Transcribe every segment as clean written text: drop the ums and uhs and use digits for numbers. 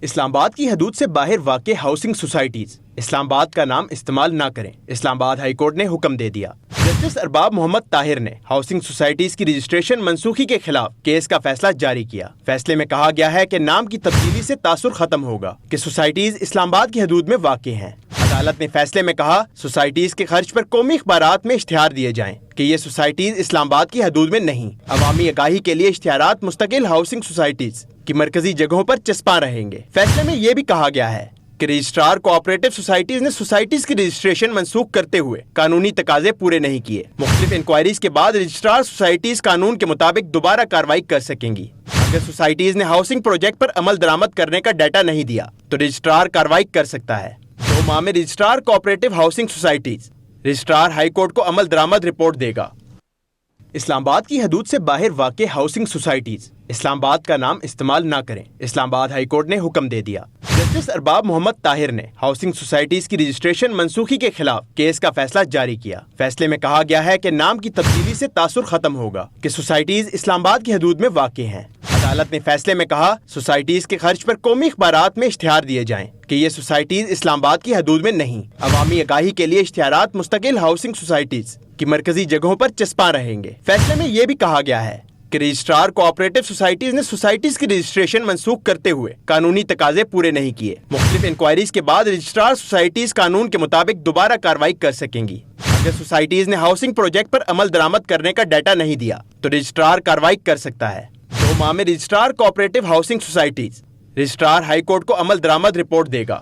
اسلام آباد کی حدود سے باہر واقع ہاؤسنگ سوسائٹیز اسلام آباد کا نام استعمال نہ کریں، اسلام آباد ہائی کورٹ نے حکم دے دیا۔ جسٹس ارباب محمد طاہر نے ہاؤسنگ سوسائٹیز کی رجسٹریشن منسوخی کے خلاف کیس کا فیصلہ جاری کیا۔ فیصلے میں کہا گیا ہے کہ نام کی تبدیلی سے تاثر ختم ہوگا کہ سوسائٹیز اسلام آباد کی حدود میں واقع ہیں۔ عدالت نے فیصلے میں کہا سوسائٹیز کے خرچ پر قومی اخبارات میں اشتہار دیے جائیں کہ یہ سوسائٹیز اسلام آباد کی حدود میں نہیں۔ عوامی آگاہی کے لیے اشتہارات مستقل ہاؤسنگ سوسائٹیز کی مرکزی جگہوں پر چسپاں رہیں گے۔ فیصلے میں یہ بھی کہا گیا ہے کہ رجسٹرار کوآپریٹو سوسائٹیز نے سوسائٹیز کی رجسٹریشن منسوخ کرتے ہوئے قانونی تقاضے پورے نہیں کیے۔ مختلف انکوائریز کے بعد رجسٹرار سوسائٹیز قانون کے مطابق دوبارہ کارروائی کر سکیں گی۔ اگر سوسائٹیز نے ہاؤسنگ پروجیکٹ پر عمل درآمد کرنے کا ڈیٹا نہیں دیا تو رجسٹرار کارروائی کر سکتا ہے۔ 2 ماہ میں registrar cooperative housing societies registrar high court کو عمل درآمد رپورٹ دے گا۔ اسلام آباد کی حدود سے باہر واقع ہاؤسنگ سوسائٹیز اسلام آباد کا نام استعمال نہ کریں، اسلام آباد ہائی کورٹ نے حکم دے دیا۔ جسٹس ارباب محمد طاہر نے ہاؤسنگ سوسائٹیز کی رجسٹریشن منسوخی کے خلاف کیس کا فیصلہ جاری کیا۔ فیصلے میں کہا گیا ہے کہ نام کی تبدیلی سے تاثر ختم ہوگا کہ سوسائٹیز اسلام آباد کی حدود میں واقع ہیں۔ عدالت نے فیصلے میں کہا سوسائٹیز کے خرچ پر قومی اخبارات میں اشتہار دیے جائیں کہ یہ سوسائٹیز اسلام آباد کی حدود میں نہیں۔ عوامی آگاہی کے لیے اشتہارات مستقل ہاؤسنگ سوسائٹیز کی مرکزی جگہوں پر چسپاں رہیں گے۔ فیصلے میں یہ بھی کہا گیا ہے کہ رجسٹرار کوآپریٹو سوسائٹیز نے سوسائٹیز کی رجسٹریشن منسوخ کرتے ہوئے قانونی تقاضے پورے نہیں کیے۔ مختلف انکوائریز کے بعد رجسٹرار سوسائٹیز قانون کے مطابق دوبارہ کارروائی کر سکیں گی۔ اگر سوسائٹیز نے ہاؤسنگ پروجیکٹ پر عمل درآمد کرنے کا ڈیٹا نہیں دیا تو رجسٹرار کارروائی کر سکتا ہے۔ 2 ماہ میں registrar cooperative housing societies registrar high court کو عمل درآمد رپورٹ دے گا۔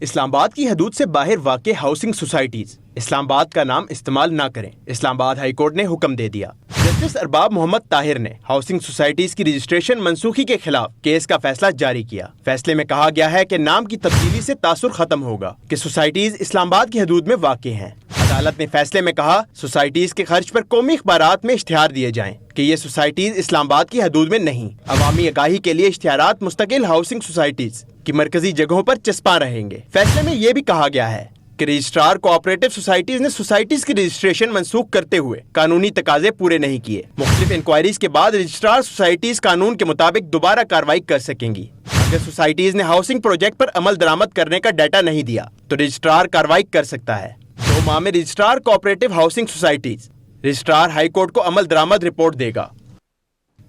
اسلام آباد کی حدود سے باہر واقع ہاؤسنگ سوسائٹیز اسلام آباد کا نام استعمال نہ کریں، اسلام آباد ہائی کورٹ نے حکم دے دیا۔ جسٹس ارباب محمد طاہر نے ہاؤسنگ سوسائٹیز کی رجسٹریشن منسوخی کے خلاف کیس کا فیصلہ جاری کیا۔ فیصلے میں کہا گیا ہے کہ نام کی تبدیلی سے تاثر ختم ہوگا کہ سوسائٹیز اسلام آباد کی حدود میں واقع ہیں۔ عدالت نے فیصلے میں کہا سوسائٹیز کے خرچ پر قومی اخبارات میں اشتہار دیے جائیں کہ یہ سوسائٹیز اسلام آباد کی حدود میں نہیں۔ عوامی آگاہی کے لیے اشتہارات مستقل ہاؤسنگ سوسائٹیز کی مرکزی جگہوں پر چسپاں رہیں گے۔ فیصلے میں یہ بھی کہا گیا ہے کہ رجسٹرار کوآپریٹو سوسائٹیز نے سوسائٹیز کی رجسٹریشن منسوخ کرتے ہوئے قانونی تقاضے پورے نہیں کیے۔ مختلف انکوائریز کے بعد رجسٹرار سوسائٹیز قانون کے مطابق دوبارہ کارروائی کر سکیں گی۔ اگر سوسائٹیز نے ہاؤسنگ پروجیکٹ پر عمل درآمد کرنے کا ڈیٹا نہیں دیا تو رجسٹرار کارروائی کر سکتا ہے۔ 2 ماہ میں registrar cooperative housing societies registrar high court کو عمل درآمد رپورٹ دے گا۔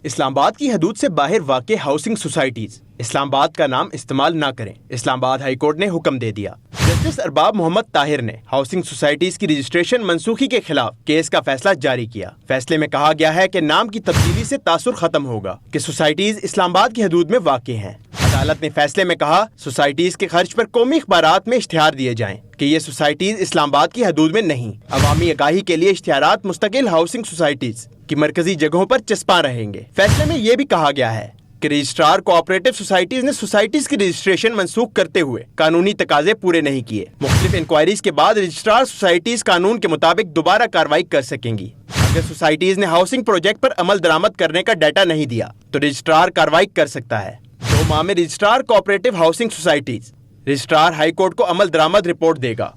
اسلام آباد کی حدود سے باہر واقع ہاؤسنگ سوسائٹیز اسلام آباد کا نام استعمال نہ کریں، اسلام آباد ہائی کورٹ نے حکم دے دیا۔ جسٹس ارباب محمد طاہر نے ہاؤسنگ سوسائٹیز کی رجسٹریشن منسوخی کے خلاف کیس کا فیصلہ جاری کیا۔ فیصلے میں کہا گیا ہے کہ نام کی تبدیلی سے تاثر ختم ہوگا کہ سوسائٹیز اسلام آباد کی حدود میں واقع ہیں۔ عدالت نے فیصلے میں کہا سوسائٹیز کے خرچ پر قومی اخبارات میں اشتہار دیے جائیں کہ یہ سوسائٹیز اسلام آباد کی حدود میں نہیں۔ عوامی آگاہی کے لیے اشتہارات مستقل ہاؤسنگ سوسائٹیز کی مرکزی جگہوں پر چسپاں رہیں گے۔ فیصلے میں یہ بھی کہا گیا ہے کہ رجسٹرار کوآپریٹو سوسائٹیز نے سوسائٹیز کی رجسٹریشن منسوخ کرتے ہوئے قانونی تقاضے پورے نہیں کیے۔ مختلف انکوائریز کے بعد رجسٹرار سوسائٹیز قانون کے مطابق دوبارہ کارروائی کر سکیں گی۔ اگر سوسائٹیز نے ہاؤسنگ پروجیکٹ پر عمل درآمد کرنے کا ڈیٹا نہیں دیا تو رجسٹرار کارروائی کر سکتا ہے۔ 2 ماہ میں registrar cooperative housing societies registrar high court کو عمل درآمد رپورٹ دے گا۔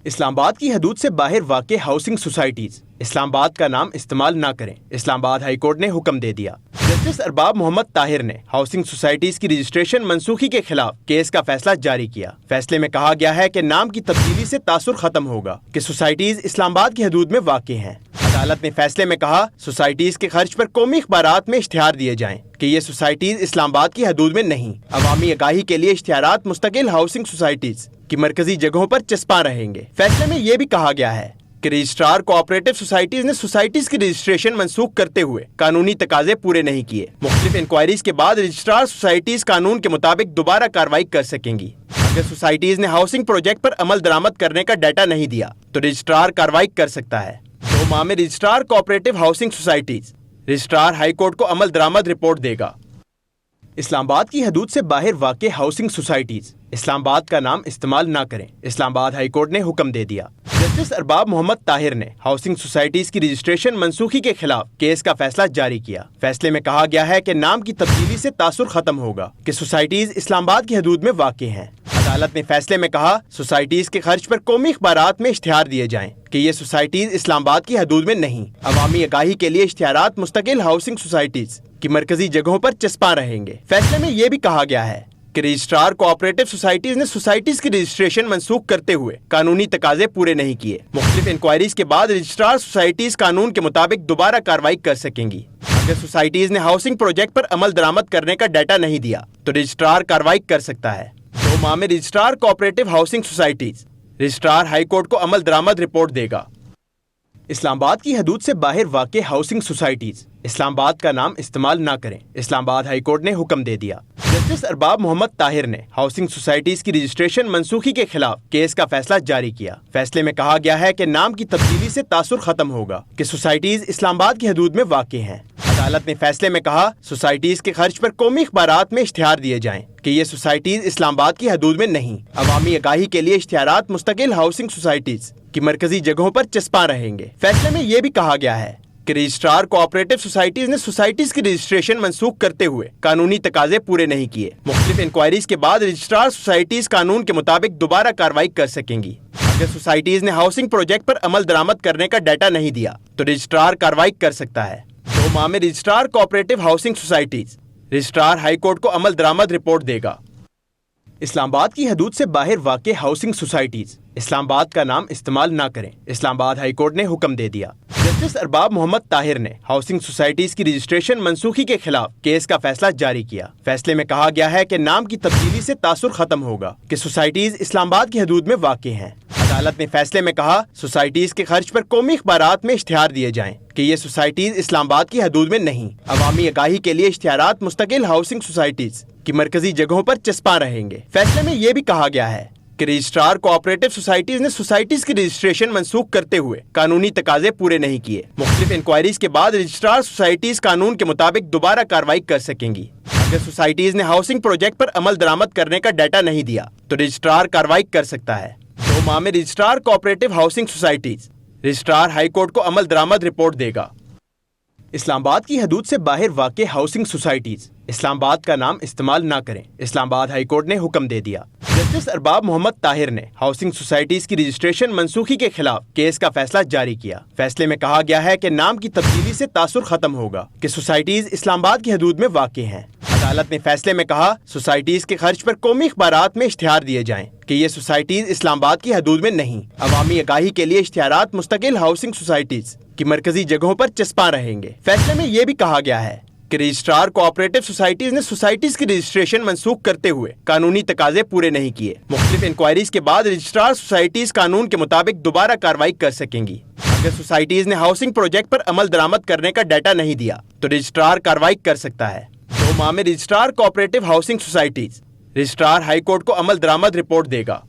اسلام آباد کی حدود سے باہر واقع ہاؤسنگ سوسائٹیز اسلام آباد کا نام استعمال نہ کریں، اسلام آباد ہائی کورٹ نے حکم دے دیا۔ جسٹس ارباب محمد طاہر نے ہاؤسنگ سوسائٹیز کی رجسٹریشن منسوخی کے خلاف کیس کا فیصلہ جاری کیا۔ فیصلے میں کہا گیا ہے کہ نام کی تبدیلی سے تاثر ختم ہوگا کہ سوسائٹیز اسلام آباد کی حدود میں واقع ہیں۔ عدالت نے فیصلے میں کہا سوسائٹیز کے خرچ پر قومی اخبارات میں اشتہار دیے جائیں کہ یہ سوسائٹیز اسلام آباد کی حدود میں نہیں۔ عوامی آگاہی کے لیے اشتہارات مستقل ہاؤسنگ سوسائٹیز کی مرکزی جگہوں پر چسپاں رہیں گے۔ فیصلے میں یہ بھی کہا گیا ہے کہ رجسٹرار کوآپریٹو سوسائٹیز نے سوسائٹیز کی رجسٹریشن منسوخ کرتے ہوئے قانونی تقاضے پورے نہیں کیے۔ مختلف انکوائریز کے بعد رجسٹرار سوسائٹیز قانون کے مطابق دوبارہ کارروائی کر سکیں گی۔ اگر سوسائٹیز نے ہاؤسنگ پروجیکٹ پر عمل درآمد کرنے کا ڈیٹا نہیں دیا تو رجسٹرار کارروائی کر سکتا ہے۔ 2 ماہ میں registrar cooperative housing societies registrar high court کو عمل درآمد رپورٹ دے گا۔ اسلام آباد کی حدود سے باہر واقع ہاؤسنگ سوسائٹیز اسلام آباد کا نام استعمال نہ کریں، اسلام آباد ہائی کورٹ نے حکم دے دیا۔ جسٹس ارباب محمد طاہر نے ہاؤسنگ سوسائٹیز کی رجسٹریشن منسوخی کے خلاف کیس کا فیصلہ جاری کیا۔ فیصلے میں کہا گیا ہے کہ نام کی تبدیلی سے تاثر ختم ہوگا کہ سوسائٹیز اسلام آباد کی حدود میں واقع ہیں۔ عدالت نے فیصلے میں کہا سوسائٹیز کے خرچ پر قومی اخبارات میں اشتہار دیے جائیں کہ یہ سوسائٹیز اسلام آباد کی حدود میں نہیں۔ عوامی آگاہی کے لیے اشتہارات مستقل ہاؤسنگ سوسائٹیز کی مرکزی جگہوں پر چسپاں رہیں گے۔ فیصلے میں یہ بھی کہا گیا ہے کہ رجسٹرار کوآپریٹو سوسائٹیز نے سوسائٹیز کی رجسٹریشن منسوخ کرتے ہوئے قانونی تقاضے پورے نہیں کیے۔ مختلف انکوائریز کے بعد رجسٹرار سوسائٹیز قانون کے مطابق دوبارہ کارروائی کر سکیں گی۔ اگر سوسائٹیز نے ہاؤسنگ پروجیکٹ پر عمل درآمد کرنے کا ڈیٹا نہیں دیا تو رجسٹرار کارروائی کر سکتا ہے۔ 2 ماہ میں registrar cooperative housing societies registrar high court کو عمل درآمد رپورٹ دے گا۔ اسلام آباد کی حدود سے باہر واقع ہاؤسنگ سوسائٹیز اسلام آباد کا نام استعمال نہ کریں، اسلام آباد ہائی کورٹ نے حکم دے دیا۔ جسٹس ارباب محمد طاہر نے ہاؤسنگ سوسائٹیز کی رجسٹریشن منسوخی کے خلاف کیس کا فیصلہ جاری کیا۔ فیصلے میں کہا گیا ہے کہ نام کی تبدیلی سے تاثر ختم ہوگا کہ سوسائٹیز اسلام آباد کی حدود میں واقع ہیں۔ عدالت نے فیصلے میں کہا سوسائٹیز کے خرچ پر قومی اخبارات میں اشتہار دیے جائیں کہ یہ سوسائٹیز اسلام آباد کی حدود میں نہیں۔ عوامی آگاہی کے لیے اشتہارات مستقل ہاؤسنگ سوسائٹیز کی مرکزی جگہوں پر چسپاں رہیں گے۔ فیصلے میں یہ بھی کہا گیا ہے کہ رجسٹرار کوآپریٹو سوسائٹیز نے سوسائٹیز کی رجسٹریشن منسوخ کرتے ہوئے قانونی تقاضے پورے نہیں کیے۔ مختلف انکوائریز کے بعد رجسٹرار سوسائٹیز قانون کے مطابق دوبارہ کارروائی کر سکیں گی۔ اگر سوسائٹیز نے ہاؤسنگ پروجیکٹ پر عمل درآمد کرنے کا ڈیٹا نہیں دیا تو رجسٹرار کارروائی کر سکتا ہے۔ 2 ماہ میں registrar cooperative housing societies registrar high court کو عمل درآمد رپورٹ دے گا۔ اسلام آباد کی حدود سے باہر واقع ہاؤسنگ سوسائٹیز اسلام آباد کا نام استعمال نہ کریں، اسلام آباد ہائی کورٹ نے حکم دے دیا۔ جسٹس ارباب محمد طاہر نے ہاؤسنگ سوسائٹیز کی رجسٹریشن منسوخی کے خلاف کیس کا فیصلہ جاری کیا۔ فیصلے میں کہا گیا ہے کہ نام کی تبدیلی سے تاثر ختم ہوگا کہ سوسائٹیز اسلام آباد کی حدود میں واقع ہیں۔ عدالت نے فیصلے میں کہا سوسائٹیز کے خرچ پر قومی اخبارات میں اشتہار دیے جائیں کہ یہ سوسائٹیز اسلام آباد کی حدود میں نہیں۔ عوامی آگاہی کے لیے اشتہارات مستقل ہاؤسنگ سوسائٹیز کی مرکزی جگہوں پر چسپاں رہیں گے۔ فیصلے میں یہ بھی کہا گیا ہے کہ رجسٹرار کوآپریٹو سوسائٹیز نے سوسائٹیز کی رجسٹریشن منسوخ کرتے ہوئے قانونی تقاضے پورے نہیں کیے۔ مختلف انکوائریز کے بعد رجسٹرار سوسائٹیز قانون کے مطابق دوبارہ کارروائی کر سکیں گی۔ اگر سوسائٹیز نے ہاؤسنگ پروجیکٹ پر عمل درآمد کرنے کا ڈیٹا نہیں دیا تو رجسٹرار کارروائی کر سکتا ہے۔ 2 ماہ میں registrar cooperative housing societies registrar high court کو عمل درآمد رپورٹ دے گا۔ اسلام آباد کی حدود سے باہر واقع ہاؤسنگ سوسائٹیز اسلام آباد کا نام استعمال نہ کریں، اسلام آباد ہائی کورٹ نے حکم دے دیا۔ جسٹس ارباب محمد طاہر نے ہاؤسنگ سوسائٹیز کی رجسٹریشن منسوخی کے خلاف کیس کا فیصلہ جاری کیا۔ فیصلے میں کہا گیا ہے کہ نام کی تبدیلی سے تاثر ختم ہوگا کہ سوسائٹیز اسلام آباد کی حدود میں واقع ہیں۔ عدالت نے فیصلے میں کہا سوسائٹیز کے خرچ پر قومی اخبارات میں اشتہار دیے جائیں کہ یہ سوسائٹیز اسلام آباد کی حدود میں نہیں۔ عوامی آگاہی کے لیے اشتہارات مستقل ہاؤسنگ سوسائٹیز کی مرکزی جگہوں پر چسپاں رہیں گے۔ فیصلے میں یہ بھی کہا گیا ہے کہ رجسٹرار کوآپریٹو سوسائٹیز نے سوسائٹیز کی رجسٹریشن منسوخ کرتے ہوئے قانونی تقاضے پورے نہیں کیے۔ مختلف انکوائریز کے بعد رجسٹرار سوسائٹیز قانون کے مطابق دوبارہ کارروائی کر سکیں گی۔ اگر سوسائٹیز نے ہاؤسنگ پروجیکٹ پر عمل درآمد کرنے کا ڈیٹا نہیں دیا تو رجسٹرار کارروائی کر سکتا ہے۔ 2 ماہ میں registrar cooperative housing societies registrar high court کو عمل درآمد رپورٹ دے گا۔